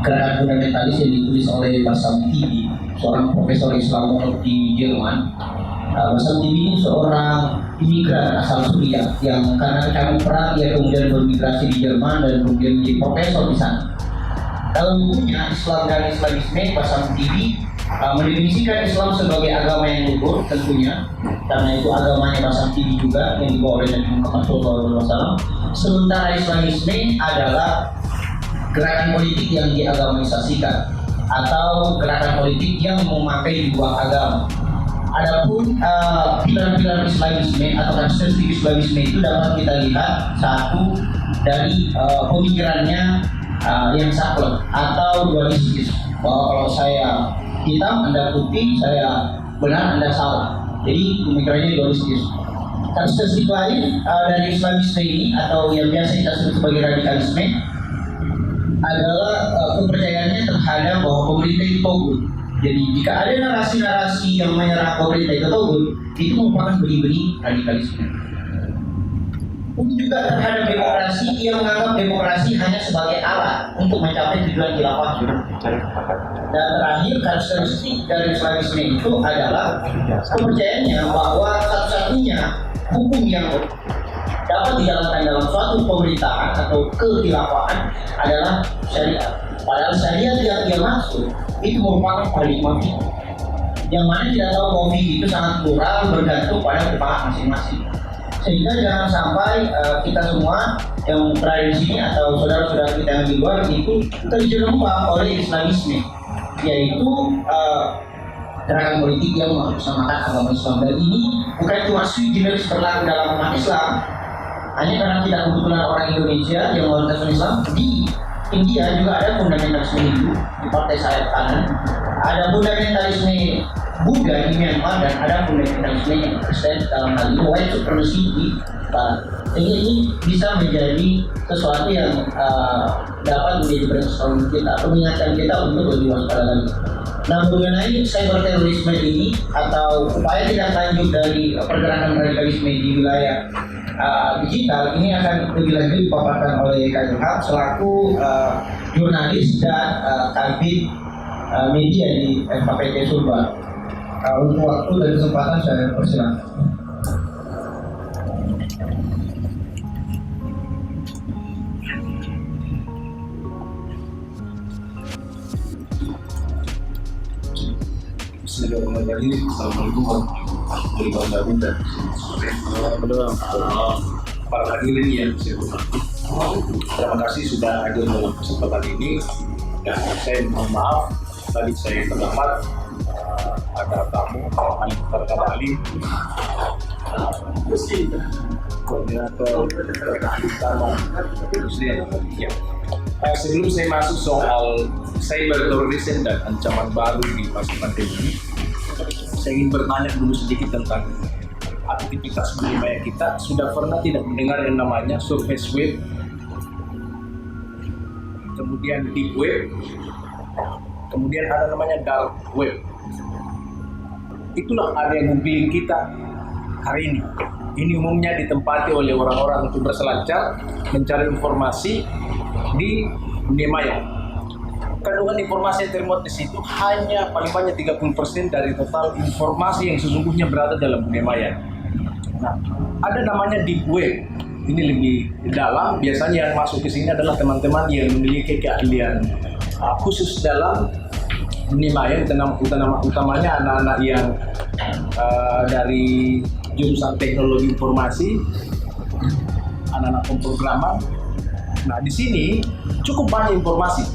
gerakan fundamentalis yang ditulis oleh Bassam Tibi, seorang profesor Islam di Jerman. Bassam Tibi ini seorang imigran asal Suriah yang karena kecaman perang dia kemudian bermigrasi di Jerman dan kemudian menjadi profesor di sana. Dalam bukunya Islam dan Islamisme, Bassam Tibi mendefinisikan Islam sebagai agama yang luhur tentunya, karena itu agamanya Bassam Tibi juga yang dibawa oleh Nabi Muhammad SAW. Sementara Islamisme adalah gerakan politik yang diagamanisasikan atau gerakan politik yang memakai dua agama. Adapun pilar-pilar Islamisme atau karakteristik Islamisme itu dapat kita lihat satu dari pemikirannya yang saklek atau dualistis, bahwa kalau saya hitam, Anda putih, saya benar, Anda salah. Jadi pemikirannya dualistis. Karakteristik lain dari Islamisme ini atau yang biasa kita sebut sebagai radikalisme adalah kepercayaannya terhadap bahwa pemerintah itu togut. Jadi jika ada narasi-narasi yang menyerang pemerintah itu togut, itu merupakan benih-benih radikalisme. Juga terhadap demokrasi, ia menganggap demokrasi hanya sebagai alat untuk mencapai tujuan khilafah. Dan terakhir, karakteristik dari Islamisme itu adalah kepercayaannya bahwa satu-satunya hukum yang dapat dijalankan dalam suatu pemerintahan atau kekhilafahan adalah syariat. Padahal saya lihat dia masuk itu merupakan paradigma FIFA, yang mana tidak tahu bahwa FIFA itu sangat plural bergantung pada kepala masing-masing. Sehingga jangan sampai kita semua yang berada di sini atau saudara-saudara kita yang di luar itu terjerembab oleh Islamisme, yaitu gerakan politik yang mengatasnamakan agama Islam. Dan ini bukan cuma sui generis berlaku dalam umat Islam, hanya karena tidak kebetulan orang Indonesia yang menggunakan Islam. Di India juga ada fundamentalisme Hindu di partai sayap kanan, ada fundamentalisme Buddha di Myanmar, dan ada fundamentalisme yang Kristen dalam hal ini white supremacy di barat. Jadi ini bisa menjadi sesuatu yang dapat menjadi brainstorming kita atau mengingatkan kita untuk lebih waspada lagi. Nah, mengenai cyber terorisme ini atau upaya tidak lanjut dari pergerakan radikalisme di wilayah digital ini akan lebih lanjut dipaparkan oleh Kak Ilham selaku jurnalis dan kabit media di FKPT Sulbar. Untuk waktu dan kesempatan saya persilakan. Bismillahirrahmanirrahim. Assalamualaikum warahmatullahi wabarakatuh. Para hadirin yang saya hormati, terima kasih sudah hadir dalam kesempatan ini. Dan saya mohon maaf tadi saya terlambat, ada tamu paling terkendali koordinator utama. Sebelum saya masuk soal cyber terrorism dan ancaman baru di masa pandemi, saya ingin bertanya dulu sedikit tentang aktivitas dunia maya kita. Sudah pernah tidak mendengar yang namanya surface web, kemudian deep web, kemudian ada namanya dark web. Itulah area googling kita hari ini. Ini umumnya ditempati oleh orang-orang untuk berselancar mencari informasi di dunia maya. Kandungan informasi yang termuat di situ hanya paling banyak 30% dari total informasi yang sesungguhnya berada dalam dunia maya. Nah, ada namanya deep web. Ini lebih dalam. Biasanya yang masuk ke sini adalah teman-teman yang memiliki keahlian khusus dalam dunia maya, utamanya anak-anak yang dari jurusan teknologi informasi, anak-anak pemrograman. Nah, di sini cukup banyak informasi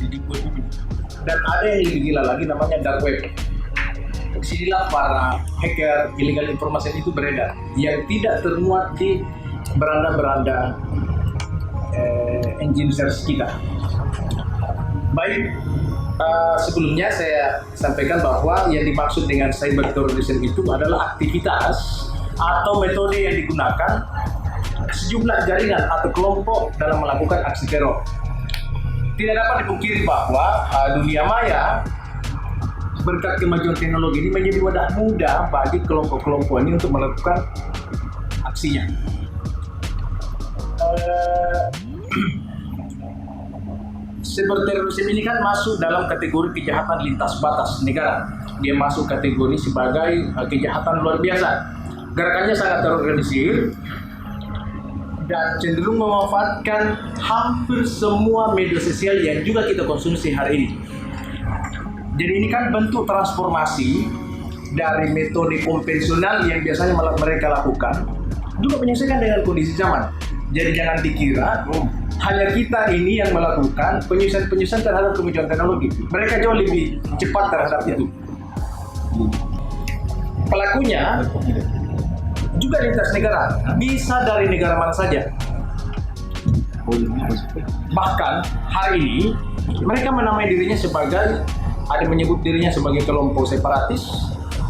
di deep web ini. Dan ada yang lebih gila lagi namanya dark web. Disinilah para hacker illegal informasi itu beredar, yang tidak termuat di beranda-beranda engine search kita. Baik, sebelumnya saya sampaikan bahwa yang dimaksud dengan cyber terrorism itu adalah aktivitas atau metode yang digunakan sejumlah jaringan atau kelompok dalam melakukan aksi teror. Tidak dapat dipungkiri bahwa dunia maya berkat kemajuan teknologi ini menjadi wadah mudah bagi kelompok-kelompok ini untuk melakukan aksinya. Cyber terorisme ini kan masuk dalam kategori kejahatan lintas batas negara. Dia masuk kategori sebagai kejahatan luar biasa. Gerakannya sangat terorganisir dan cenderung memanfaatkan hampir semua media sosial yang juga kita konsumsi hari ini. Jadi ini kan bentuk transformasi dari metode konvensional yang biasanya mereka lakukan, juga menyesuaikan dengan kondisi zaman. Jadi jangan dikira hanya kita ini yang melakukan penyusuan terhadap kemajuan teknologi. Mereka jauh lebih cepat terhadap itu. Pelakunya juga lintas negara, bisa dari negara mana saja. Bahkan hari ini mereka menamai dirinya sebagai, ada menyebut dirinya sebagai kelompok separatis,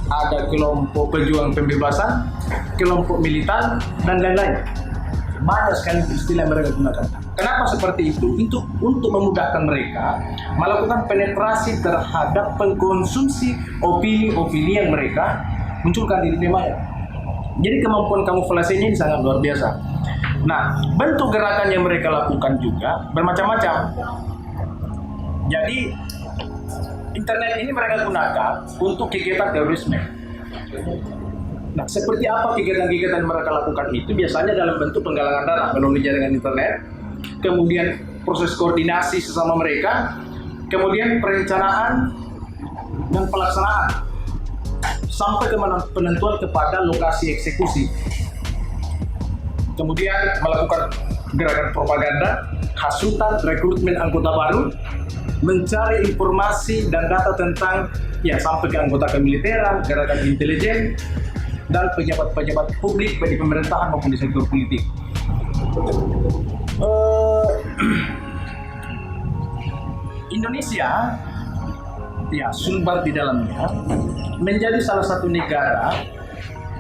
ada kelompok pejuang pembebasan, kelompok militan, dan lain-lain. Banyak sekali istilah mereka gunakan. Kenapa seperti itu? Untuk memudahkan mereka melakukan penetrasi terhadap pengkonsumsi opini-opini yang mereka munculkan di dunia maya. Jadi kemampuan kamuflasenya ini sangat luar biasa. Nah, bentuk gerakan yang mereka lakukan juga bermacam-macam. Jadi internet ini mereka gunakan untuk kegiatan terorisme. Nah, seperti apa kegiatan-kegiatan mereka lakukan itu? Biasanya dalam bentuk penggalangan dana melalui jaringan internet, kemudian proses koordinasi sesama mereka, kemudian perencanaan dan pelaksanaan, sampai ke penentuan kepada lokasi eksekusi. Kemudian melakukan gerakan propaganda, hasutan, rekrutmen anggota baru, mencari informasi dan data tentang sampai ke anggota kemiliteran, gerakan intelijen, dan pejabat-pejabat publik baik di pemerintahan maupun di sektor politik. Indonesia, Sumbar di dalamnya, menjadi salah satu negara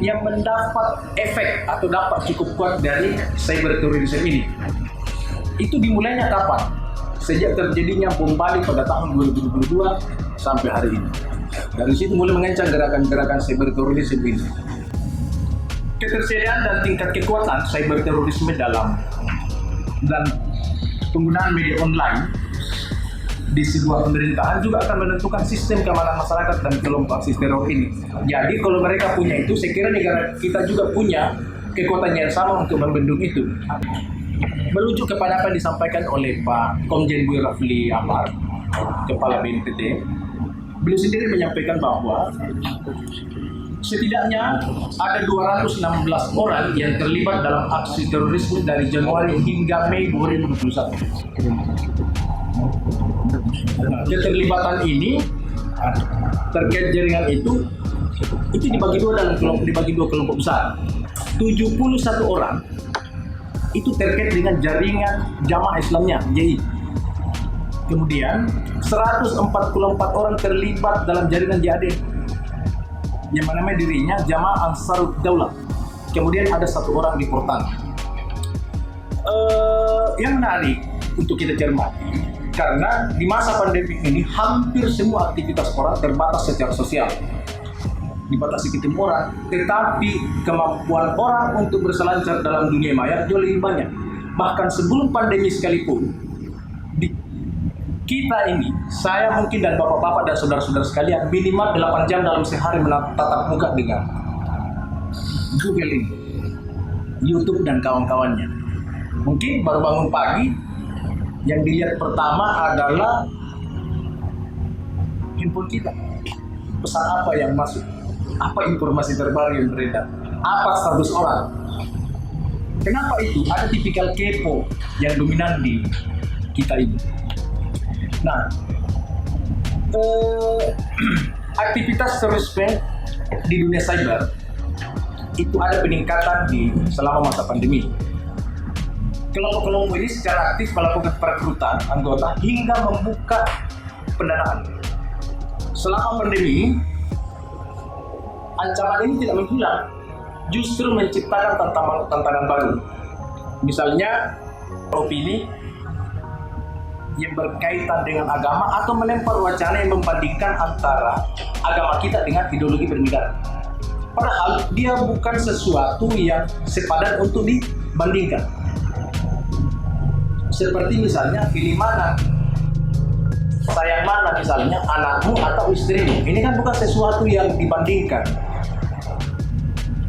yang mendapat efek atau dampak cukup kuat dari cyber terrorism ini. Itu dimulainya kapan? Sejak terjadinya bom Bali pada tahun 2022 sampai hari ini. Dari situ mulai mengancam gerakan-gerakan cyber terrorism ini. Ketersediaan dan tingkat kekuatan cyber terorisme dan penggunaan media online di sebuah pemerintahan juga akan menentukan sistem keamanan masyarakat dan kelompok aksi teror ini. Jadi kalau mereka punya itu, saya kira negara kita juga punya kekuatan yang sama untuk membendung itu. Merujuk kepada apa yang disampaikan oleh Pak Komjen Boy Rafli Amar, Kepala BNPT, beliau sendiri menyampaikan bahwa setidaknya ada 216 orang yang terlibat dalam aksi terorisme dari Januari hingga Mei 2021. Keterlibatan ini terkait jaringan itu dibagi dua kelompok besar. 71 orang itu terkait dengan jaringan Jamaah Islamnya JI. Kemudian 144 orang terlibat dalam jaringan JAD yang namanya dirinya Jamaah Ansarud Daulah. Kemudian ada 1 orang deportan. Yang menarik untuk kita cermati, karena di masa pandemi ini hampir semua aktivitas orang terbatas secara sosial, dibatasi ketemu orang, tetapi kemampuan orang untuk berselancar dalam dunia maya jauh lebih banyak. Bahkan sebelum pandemi sekalipun, di kita ini, saya mungkin dan bapak-bapak dan saudara-saudara sekalian, minimal 8 jam dalam sehari menatap muka dengan Google ini, YouTube dan kawan-kawannya. Mungkin baru bangun pagi, yang dilihat pertama adalah handphone kita. Pesan apa yang masuk? Apa informasi terbaru yang beredar? Apa status orang? Kenapa itu? Ada tipikal kepo yang dominan di kita ini. Nah, aktivitas terorisme di dunia cyber itu ada peningkatan selama masa pandemi. Kelompok-kelompok ini secara aktif melakukan perekrutan anggota hingga membuka pendanaan. Selama pandemi, ancaman ini tidak menghilang, justru menciptakan tantangan baru. Misalnya, opini yang berkaitan dengan agama atau melempar wacana yang membandingkan antara agama kita dengan ideologi bernegara. Padahal dia bukan sesuatu yang sepadan untuk dibandingkan. Seperti misalnya pilih mana, sayang mana, misalnya anakmu atau istrimu. Ini kan bukan sesuatu yang dibandingkan.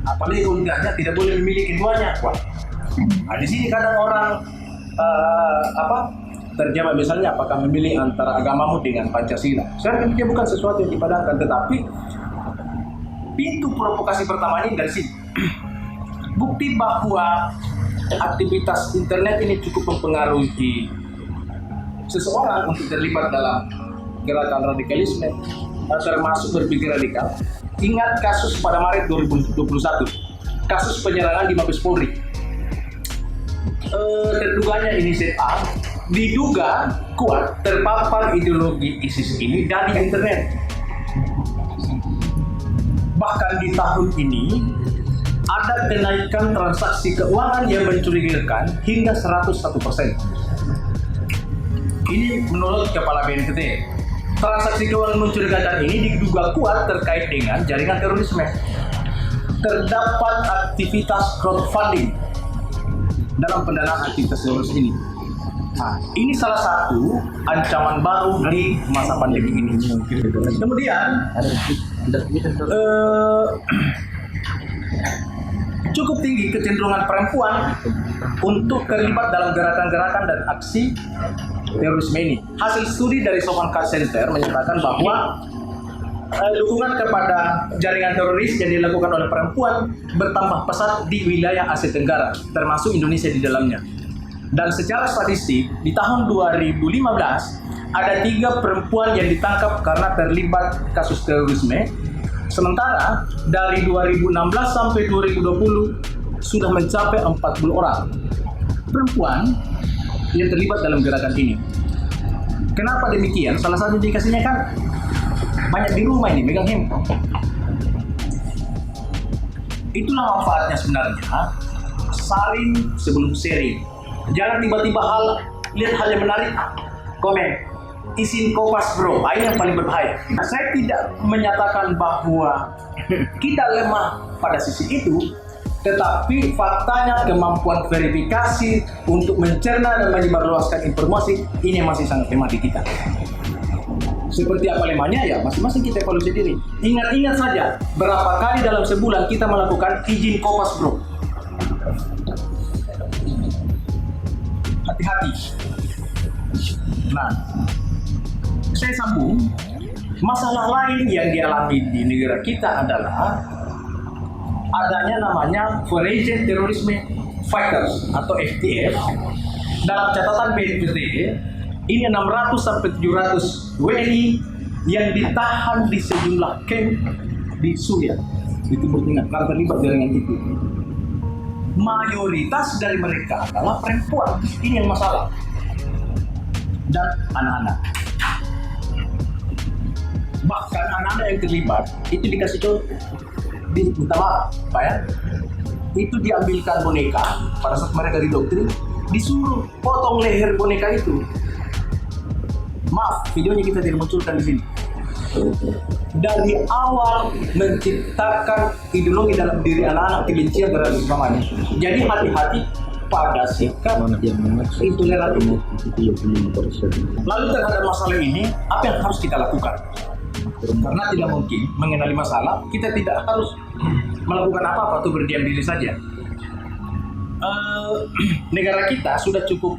Apalagi undangnya tidak boleh memilih keduanya. Wah, di sini kadang orang terjawab misalnya apakah memilih antara agamamu dengan Pancasila. Sebenarnya dia bukan sesuatu yang dipadankan, tetapi pintu provokasi pertama ini dari sini. Bukti bahwa aktivitas internet ini cukup mempengaruhi seseorang untuk terlibat dalam gerakan radikalisme, termasuk berpikir radikal. Ingat kasus pada Maret 2021, kasus penyerangan di Mabes Polri. Terduganya inisiatif A diduga kuat terpapar ideologi ISIS ini dari internet. Bahkan di tahun ini ada kenaikan transaksi keuangan yang mencurigakan hingga 101%. Ini menurut Kepala BNPT. Transaksi keuangan mencurigakan ini diduga kuat terkait dengan jaringan terorisme. Terdapat aktivitas crowdfunding dalam pendanaan aktivitas teroris ini. Nah, ini salah satu ancaman baru di masa pandemi ini. Kemudian, cukup tinggi kecenderungan perempuan untuk terlibat dalam gerakan-gerakan dan aksi terorisme ini. Hasil studi dari Sofan Card Center menyatakan bahwa dukungan kepada jaringan teroris yang dilakukan oleh perempuan bertambah pesat di wilayah Asia Tenggara, termasuk Indonesia di dalamnya. Dan secara statistik, di tahun 2015 ada 3 perempuan yang ditangkap karena terlibat kasus terorisme. Sementara dari 2016 sampai 2020 sudah mencapai 40 orang perempuan yang terlibat dalam gerakan ini. Kenapa demikian? Salah satu indikasinya kan banyak di rumah ini megang handphone. Itulah manfaatnya sebenarnya. Saring sebelum sharing. Jangan tiba-tiba lihat hal yang menarik, komen. Izin kopas bro, ini yang paling berbahaya. Saya tidak menyatakan bahwa kita lemah pada sisi itu, tetapi faktanya kemampuan verifikasi untuk mencerna dan menyebarluaskan informasi ini masih sangat lemah di kita. Seperti apa lemahnya ya, masing-masing kita evaluasi diri. Ingat-ingat saja, berapa kali dalam sebulan kita melakukan izin kopas bro. Hati-hati. Nah, saya sambung. Masalah lain yang dialami di negara kita adalah adanya namanya Foreign Terrorism Fighters atau FTF. Dalam catatan BNPT, ini 600 sampai 700 WNI yang ditahan di sejumlah camp di Suriah, di Timur Tengah karena terlibat jaringan itu. Mayoritas dari mereka adalah perempuan. Ini yang masalah. Dan anak-anak. Bahkan anak-anak yang terlibat itu dikasih contoh, minta maaf, Pak ya. Itu diambilkan boneka pada saat mereka didoktrin, disuruh potong leher boneka itu. Maaf, videonya kita tidak munculkan di sini. Dari awal menciptakan ideologi dalam diri anak-anak kebencian terhadap agamanya. Jadi hati-hati pada sikap intoleran ini. Lalu terhadap masalah ini, apa yang harus kita lakukan? Karena tidak mungkin mengenali masalah, kita tidak harus melakukan apa-apa atau berdiam diri saja. Negara kita sudah cukup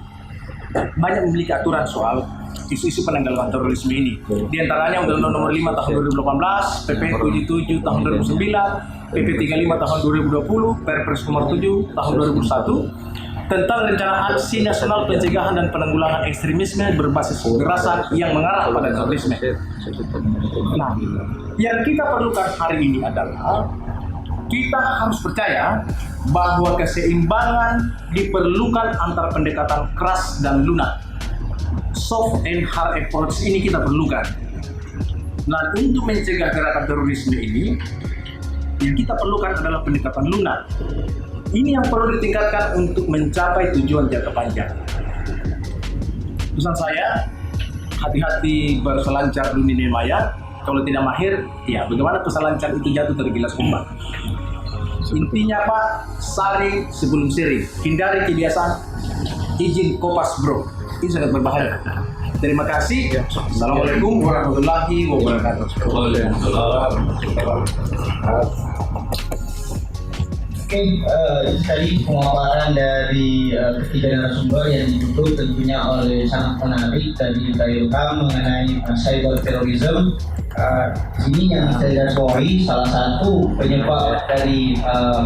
banyak memiliki aturan soal isu-isu penanggulangan terorisme ini. Di antaranya Undang-Undang Nomor 5 Tahun 2018, PP 77 Tahun 2009, PP 35 Tahun 2020, Perpres Nomor 7 Tahun 2001 tentang rencana aksi nasional pencegahan dan penanggulangan ekstremisme berbasis kekerasan yang mengarah pada terorisme. Nah, yang kita perlukan hari ini adalah kita harus percaya bahwa keseimbangan diperlukan antara pendekatan keras dan lunak. Soft and hard approach ini kita perlukan. Nah, untuk mencegah gerakan terorisme ini, yang kita perlukan adalah pendekatan lunak. Ini yang perlu ditingkatkan untuk mencapai tujuan jangka panjang. Pesan saya, hati-hati berselancar di dunia maya. Kalau tidak mahir, ya bagaimana peselancar itu jatuh tergilas ombak. Intinya Pak, saring sebelum sharing. Hindari kebiasaan izin kopas bro. Ini sangat berbahaya. Terima kasih. Assalamualaikum warahmatullahi wabarakatuh. Oke, itu tadi pemaparan dari ketiga narasumber yang ditutup tentunya oleh sangat menarik dari Ilham mengenai cyber terrorism. Sini yang saya garisbawahi salah satu penyebab dari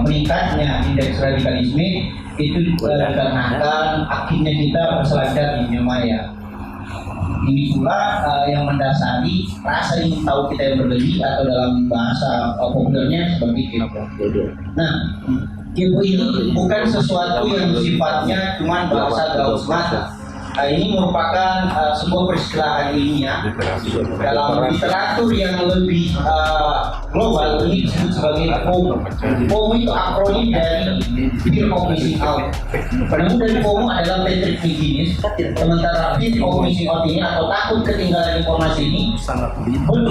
meningkatnya indeks radikalisme itu dikarenakan akhirnya kita berselancar di dunia maya. Ini pula yang mendasari rasa ingin tahu kita yang berlebih atau dalam bahasa populernya seperti kepo. Nah, kepo ini bukan sesuatu yang sifatnya cuma bahasa gaul semata. Ini merupakan sebuah peristilaan ilmiah dalam literatur yang lebih global. Ini disebut sebagai FOMO. FOMO itu akronim dari Fear of Missing Out. Penemu dari FOMO adalah Patrick McGuinness. Sementara Fear of Missing Out ini atau takut ketinggalan informasi ini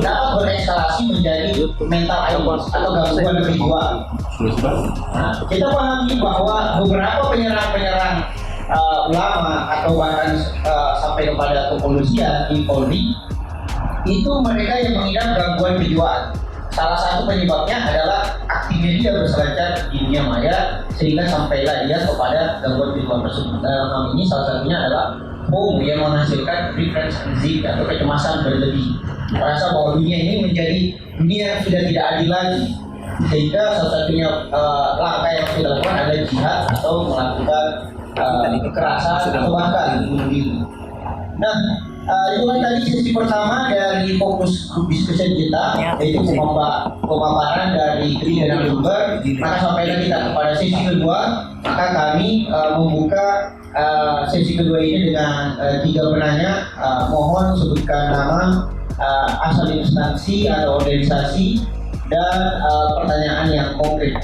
dapat bereskalasi menjadi mental illness atau gangguan kejiwaan. Nah, kita pahami bahwa beberapa penyerang-penyerang ulama atau bahkan sampai kepada kepolisian di Polri itu mereka yang mengidap gangguan kejiwaan. salah satu penyebabnya adalah aktifnya dia berselancar di dunia maya sehingga sampailah dia kepada gangguan visual tersebut. Dalam hal ini salah satunya adalah FOMO yang menghasilkan preference anxiety atau kecemasan berlebih. Merasa bahwa dunia ini menjadi dunia yang sudah tidak adil lagi, sehingga salah satunya langkah yang harus dilakukan adalah jihad atau melakukan kekerasan atau bahkan bunuh diri. Nah, itu kan tadi sesi pertama dari fokus grup diskusi kita, yaitu pemaparan dari kebijakan Bloomberg. Maka sampailah kita kepada sesi kedua, maka kami membuka sesi kedua ini dengan 3 penanya. Mohon sebutkan nama, asal instansi atau organisasi, dan pertanyaan yang konkret.